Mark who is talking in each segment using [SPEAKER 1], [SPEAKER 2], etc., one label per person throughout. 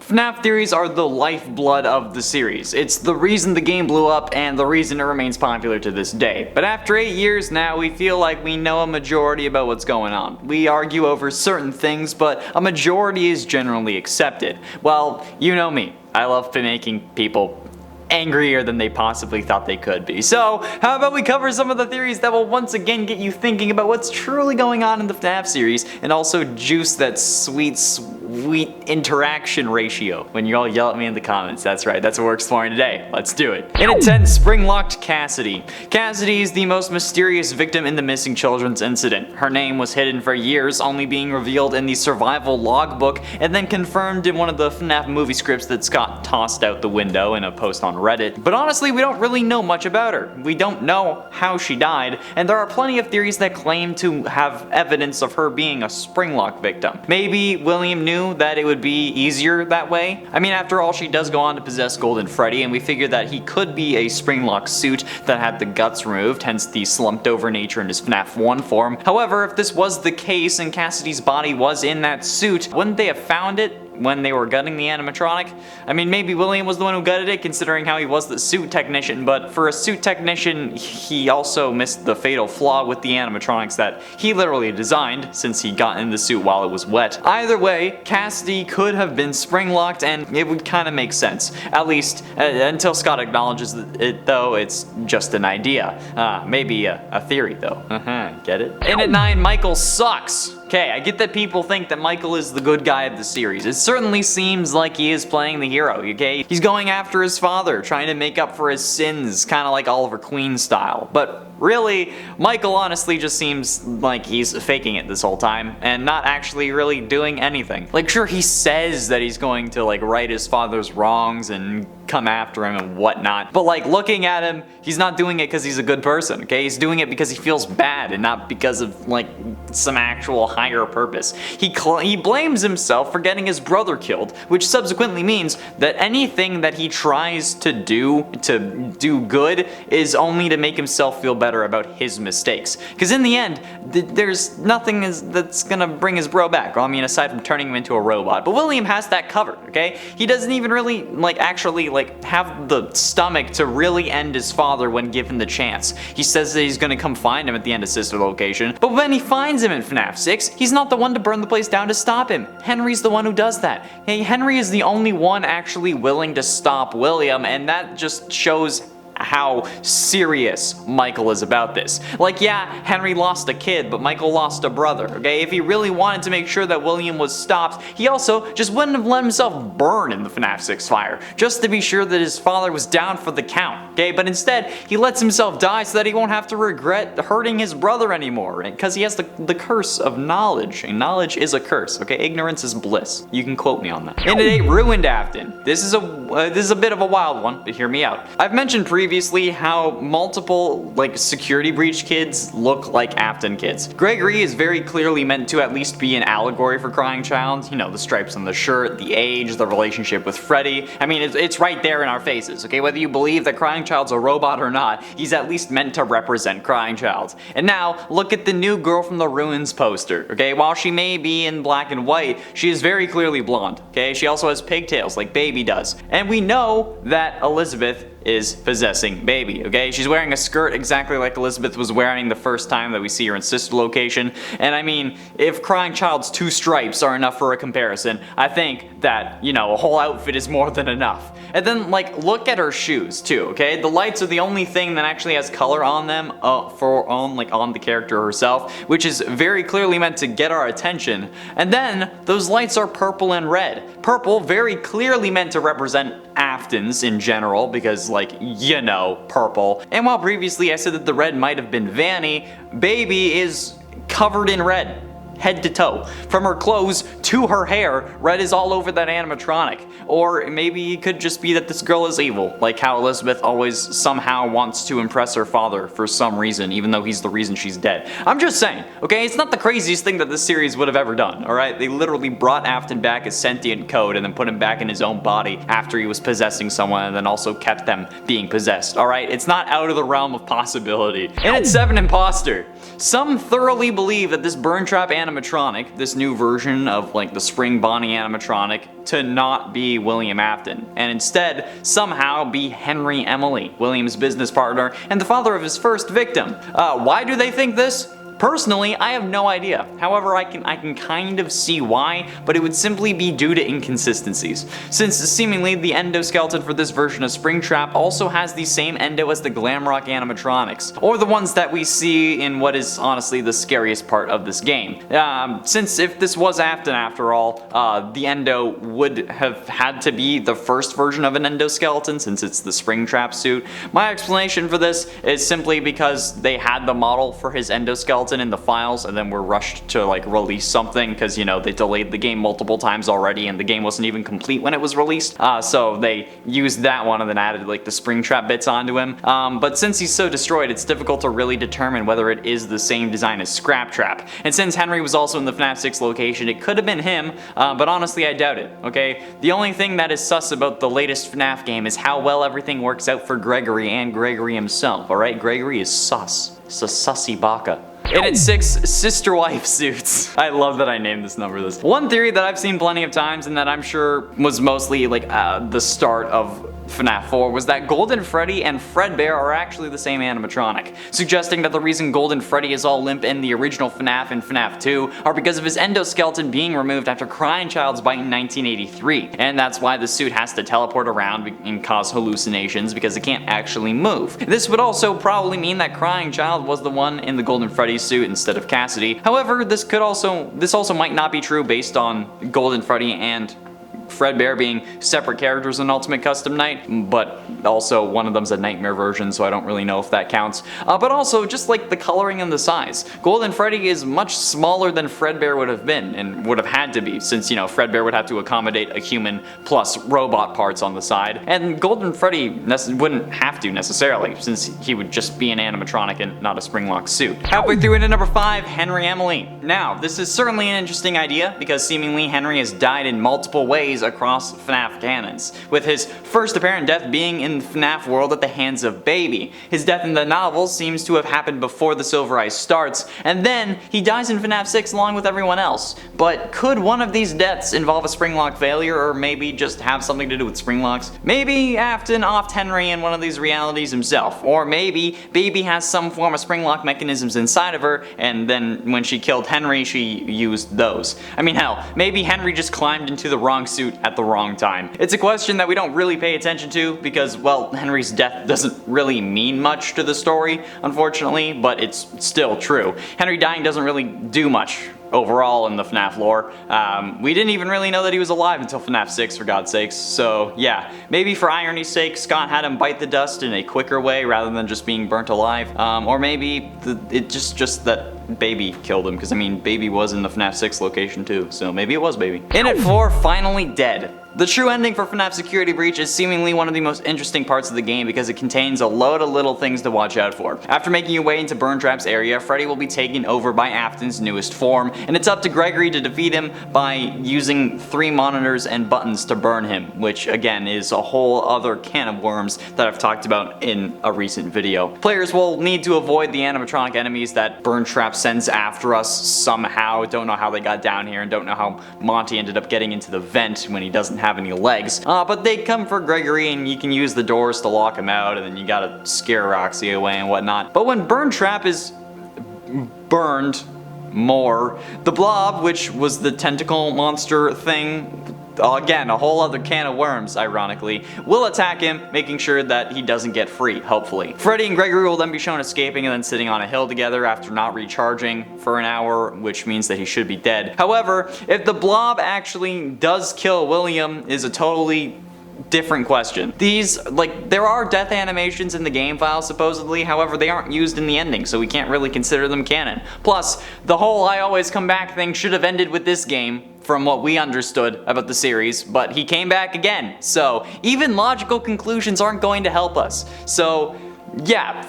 [SPEAKER 1] FNAF theories are the lifeblood of the series. It's the reason the game blew up and the reason it remains popular to this day. But after 8 years now, we feel like we know a majority about what's going on. We argue over certain things, but a majority is generally accepted. Well, you know me. I love making people angrier than they possibly thought they could be. So, how about we cover some of the theories that will once again get you thinking about what's truly going on in the FNAF series, and also juice that sweet interaction ratio when you all yell at me in the comments. That's right, that's what we're exploring today. Let's do it. In at 10, Springlocked Cassidy. Cassidy is the most mysterious victim in the missing children's incident. Her name was hidden for years, only being revealed in the survival logbook and then confirmed in one of the FNAF movie scripts that Scott tossed out the window in a post on Reddit. But honestly, we don't really know much about her. We don't know how she died, and there are plenty of theories that claim to have evidence of her being a Springlock victim. Maybe William knew that it would be easier that way. I mean, after all, she does go on to possess Golden Freddy, and we figured that he could be a Springlock suit that had the guts removed, hence the slumped over nature in his FNAF 1 form. However, if this was the case and Cassidy's body was in that suit, wouldn't they have found it when they were gutting the animatronic? I mean, maybe William was the one who gutted it, considering how he was the suit technician, but for a suit technician, he also missed the fatal flaw with the animatronics that he literally designed, since he got in the suit while it was wet. Either way, Cassidy could have been spring-locked, and it would kind of make sense. At least, until Scott acknowledges it, though, it's just an idea. Maybe a theory, though. Get it? In at 9, Michael sucks. Okay, I get that people think that Michael is the good guy of the series. It certainly seems like he is playing the hero, okay? He's going after his father, trying to make up for his sins, kind of like Oliver Queen style. But really, Michael honestly just seems like he's faking it this whole time and not actually really doing anything. Like, sure, he says that he's going to like right his father's wrongs and come after him and whatnot, but like looking at him, he's not doing it because he's a good person, okay? He's doing it because he feels bad and not because of like some actual higher purpose. He blames himself for getting his brother killed, which subsequently means that anything that he tries to do good is only to make himself feel better about his mistakes. Because in the end, there's nothing that's gonna bring his bro back. Well, I mean, aside from turning him into a robot. But William has that covered, okay? He doesn't even really actually have the stomach to really end his father when given the chance. He says that he's gonna come find him at the end of Sister Location, but when he finds him in FNAF 6, he's not the one to burn the place down to stop him. Henry's the one who does that. Hey, Henry is the only one actually willing to stop William, and that just shows how serious Michael is about this. Like, yeah, Henry lost a kid, but Michael lost a brother, okay? If he really wanted to make sure that William was stopped, he also just wouldn't have let himself burn in the FNAF 6 fire, just to be sure that his father was down for the count, okay? But instead, he lets himself die so that he won't have to regret hurting his brother anymore, because he has the curse of knowledge, and knowledge is a curse, okay? Ignorance is bliss. You can quote me on that. And it ruined Afton. This is a bit of a wild one, but hear me out. I've mentioned previously how multiple security breach kids look like Afton kids. Gregory is very clearly meant to at least be an allegory for Crying Child. You know, the stripes on the shirt, the age, the relationship with Freddy. I mean, it's right there in our faces, okay? Whether you believe that Crying Child's a robot or not, he's at least meant to represent Crying Child. And now, look at the new Girl from the Ruins poster, okay? While she may be in black and white, she is very clearly blonde, okay? She also has pigtails like Baby does. And we know that Elizabeth is possessing Baby, okay? She's wearing a skirt exactly like Elizabeth was wearing the first time that we see her in Sister Location. And I mean, if Crying Child's 2 stripes are enough for a comparison, I think that, you know, a whole outfit is more than enough. And then, look at her shoes, too, okay? The lights are the only thing that actually has color on them, on the character herself, which is very clearly meant to get our attention. And then, those lights are purple and red. Purple, very clearly meant to represent Afton's in general, because, you know, purple. And while previously I said that the red might have been Vanny, Baby is covered in red. Head to toe. From her clothes to her hair, red is all over that animatronic. Or maybe it could just be that this girl is evil, like how Elizabeth always somehow wants to impress her father for some reason, even though he's the reason she's dead. I'm just saying, okay? It's not the craziest thing that this series would have ever done, alright? They literally brought Afton back as sentient code and then put him back in his own body after he was possessing someone, and then also kept them being possessed, alright? It's not out of the realm of possibility. And it's 7, imposter. Some thoroughly believe that this burn trap animatronic, this new version of like the Spring Bonnie animatronic, to not be William Afton, and instead somehow be Henry Emily, William's business partner and the father of his first victim. Why do they think this? Personally, I have no idea. However, I can kind of see why, but it would simply be due to inconsistencies. Since seemingly the endoskeleton for this version of Springtrap also has the same endo as the Glamrock animatronics, or the ones that we see in what is honestly the scariest part of this game. Since if this was Afton after all, the endo would have had to be the first version of an endoskeleton since it's the Springtrap suit. My explanation for this is simply because they had the model for his endoskeleton in the files and then were rushed to like release something because, you know, they delayed the game multiple times already and the game wasn't even complete when it was released. So they used that one and then added like the Springtrap bits onto him. But since he's so destroyed, it's difficult to really determine whether it is the same design as Scraptrap. And since Henry was also in the FNAF 6 location, it could have been him, but honestly I doubt it, okay? The only thing that is sus about the latest FNAF game is how well everything works out for Gregory and Gregory himself, alright? Gregory is sus. It's a sussy baka. And it's 6 sister wife suits. I love that I named this number this. One theory that I've seen plenty of times and that I'm sure was mostly like the start of FNAF 4 was that Golden Freddy and Fredbear are actually the same animatronic, suggesting that the reason Golden Freddy is all limp in the original FNAF and FNAF 2 are because of his endoskeleton being removed after Crying Child's bite in 1983, and that's why the suit has to teleport around and cause hallucinations because it can't actually move. This would also probably mean that Crying Child was the one in the Golden Freddy suit instead of Cassidy. However, this also might not be true based on Golden Freddy and Fredbear being separate characters in Ultimate Custom Night, but also one of them's a nightmare version, so I don't really know if that counts. But also, just like the coloring and the size, Golden Freddy is much smaller than Fredbear would have been, and would have had to be, since, you know, Fredbear would have to accommodate a human plus robot parts on the side, and Golden Freddy wouldn't have to necessarily, since he would just be an animatronic and not a Springlocked suit. Halfway through into number 5, Henry Emily. Now, this is certainly an interesting idea, because seemingly Henry has died in multiple ways across FNAF canons, with his first apparent death being in the FNAF world at the hands of Baby. His death in the novel seems to have happened before the Silver Eye starts, and then he dies in FNAF 6 along with everyone else. But could one of these deaths involve a Springlock failure, or maybe just have something to do with Springlocks? Maybe Afton offed Henry in one of these realities himself, or maybe Baby has some form of Springlock mechanisms inside of her, and then when she killed Henry, she used those. I mean, hell, maybe Henry just climbed into the wrong suit at the wrong time. It's a question that we don't really pay attention to because, well, Henry's death doesn't really mean much to the story, unfortunately, but it's still true. Henry dying doesn't really do much overall in the FNAF lore. We didn't even really know that he was alive until FNAF 6, for God's sakes, so yeah, maybe for irony's sake, Scott had him bite the dust in a quicker way rather than just being burnt alive, or maybe it's just that Baby killed him, because I mean, Baby was in the FNAF 6 location too, so maybe it was Baby. In at 4, Finally Dead. The true ending for FNAF Security Breach is seemingly one of the most interesting parts of the game because it contains a load of little things to watch out for. After making your way into Burntrap's area, Freddy will be taken over by Afton's newest form, and it's up to Gregory to defeat him by using 3 monitors and buttons to burn him, which again is a whole other can of worms that I've talked about in a recent video. Players will need to avoid the animatronic enemies that Burntrap sends after us somehow. Don't know how they got down here and don't know how Monty ended up getting into the vent when he doesn't have any legs. But they come for Gregory and you can use the doors to lock him out, and then you gotta scare Roxy away and whatnot. But when Burntrap is burned more, the blob, which was the tentacle monster thing, again, a whole other can of worms, ironically, will attack him, making sure that he doesn't get free, hopefully. Freddy and Gregory will then be shown escaping and then sitting on a hill together after not recharging for an hour, which means that he should be dead. However, if the blob actually does kill William is a totally different question. There are death animations in the game file supposedly, however they aren't used in the ending, so we can't really consider them canon. Plus, the whole I always come back thing should have ended with this game, from what we understood about the series, but he came back again, so even logical conclusions aren't going to help us. So yeah,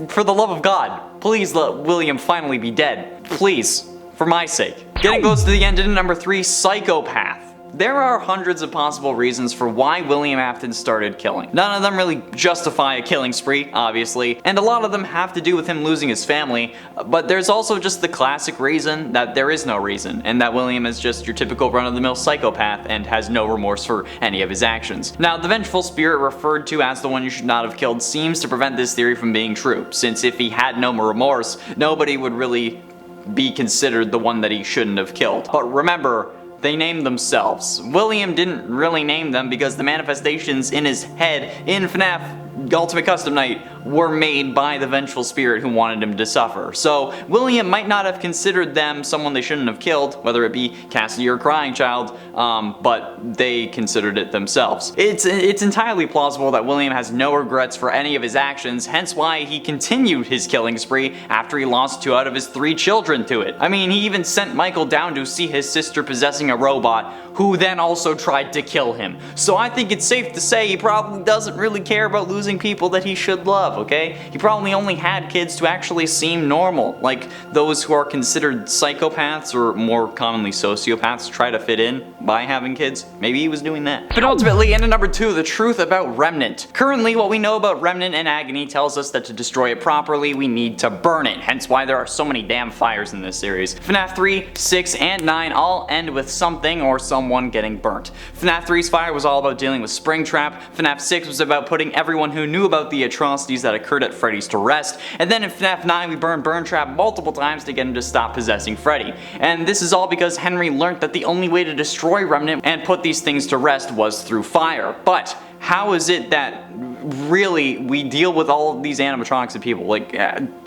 [SPEAKER 1] for the love of God, please let William finally be dead. Please, for my sake. Getting close to the end, in number 3, Psychopath. There are hundreds of possible reasons for why William Afton started killing. None of them really justify a killing spree, obviously, and a lot of them have to do with him losing his family, but there's also just the classic reason that there is no reason, and that William is just your typical run-of-the-mill psychopath and has no remorse for any of his actions. Now, the vengeful spirit referred to as the one you should not have killed seems to prevent this theory from being true, since if he had no remorse, nobody would really be considered the one that he shouldn't have killed. But remember, they named themselves. William didn't really name them because the manifestations in his head in FNAF Ultimate Custom Night were made by the vengeful spirit who wanted him to suffer. So William might not have considered them someone they shouldn't have killed, whether it be Cassidy or Crying Child, but they considered it themselves. It's entirely plausible that William has no regrets for any of his actions, hence why he continued his killing spree after he lost 2 out of his 3 children to it. I mean, he even sent Michael down to see his sister possessing a robot, who then also tried to kill him. So I think it's safe to say he probably doesn't really care about losing people that he should love, okay? He probably only had kids to actually seem normal, like those who are considered psychopaths or more commonly sociopaths try to fit in by having kids. Maybe he was doing that. But ultimately, in number 2, the truth about Remnant. Currently, what we know about Remnant and Agony tells us that to destroy it properly, we need to burn it, hence why there are so many damn fires in this series. FNAF 3, 6, and 9 all end with something or someone getting burnt. FNAF 3's fire was all about dealing with Springtrap, FNAF 6 was about putting everyone who knew about the atrocities that occurred at Freddy's to rest, and then in FNAF 9 we burned Burntrap multiple times to get him to stop possessing Freddy. And this is all because Henry learned that the only way to destroy Remnant and put these things to rest was through fire. But how is it that really we deal with all of these animatronics and people? Like,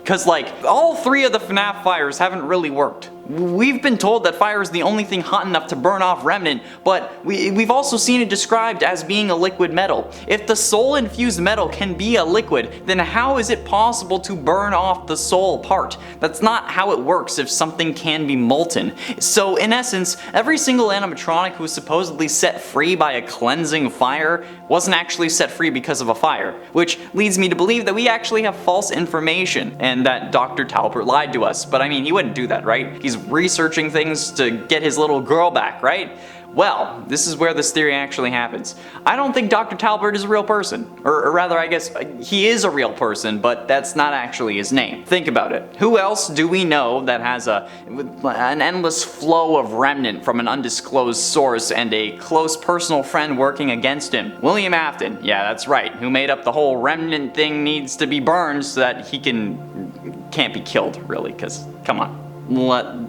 [SPEAKER 1] cause like, all 3 of the FNAF fires haven't really worked. We've been told that fire is the only thing hot enough to burn off Remnant, but we've also seen it described as being a liquid metal. If the soul-infused metal can be a liquid, then how is it possible to burn off the soul part? That's not how it works if something can be molten. So in essence, every single animatronic who was supposedly set free by a cleansing fire wasn't actually set free because of a fire, which leads me to believe that we actually have false information and that Dr. Talbert lied to us. But I mean, he wouldn't do that, right? He's researching things to get his little girl back, right? Well, this is where this theory actually happens. I don't think Dr. Talbert is a real person. Or rather, I guess he is a real person, but that's not actually his name. Think about it. Who else do we know that has an endless flow of Remnant from an undisclosed source and a close personal friend working against him? William Afton. Yeah, that's right. Who made up the whole Remnant thing needs to be burned so that he can't be killed, really, because, come on.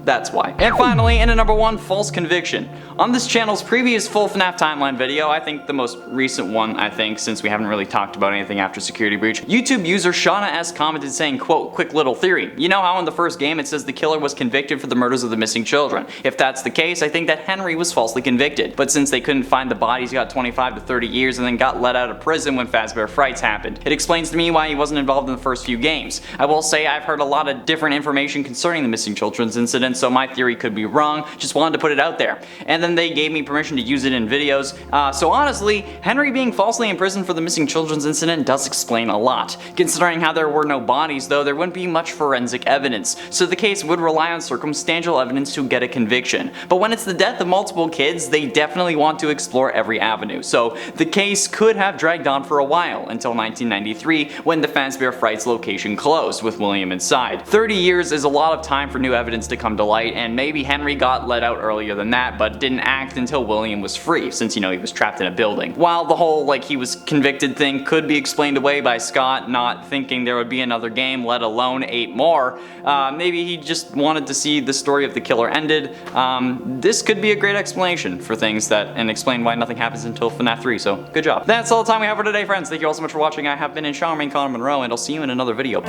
[SPEAKER 1] That's why. And finally, in number 1, false conviction. On this channel's previous full FNAF timeline video, I think the most recent one, since we haven't really talked about anything after Security Breach, YouTube user Shauna S commented saying, quote, "Quick little theory. You know how in the first game it says the killer was convicted for the murders of the missing children? If that's the case, I think that Henry was falsely convicted. But since they couldn't find the bodies, he got 25 to 30 years and then got let out of prison when Fazbear Frights happened. It explains to me why he wasn't involved in the first few games. I will say I've heard a lot of different information concerning the missing children's incident, so my theory could be wrong. Just wanted to put it out there. And then they gave me permission to use it in videos. So honestly, Henry being falsely imprisoned for the missing children's incident does explain a lot. Considering how there were no bodies, though, there wouldn't be much forensic evidence, so the case would rely on circumstantial evidence to get a conviction. But when it's the death of multiple kids, they definitely want to explore every avenue. So the case could have dragged on for a while, until 1993, when the Fazbear Frights location closed, with William inside. 30 years is a lot of time for new evidence to come to light, and maybe Henry got let out earlier than that, but didn't act until William was free, since, he was trapped in a building. While the whole, he was convicted thing could be explained away by Scott not thinking there would be another game, let alone 8 more, maybe he just wanted to see the story of the killer ended. This could be a great explanation for things and explain why nothing happens until FNAF 3, so good job. That's all the time we have for today, friends. Thank you all so much for watching. I have been Sean Connor Monroe, and I'll see you in another video.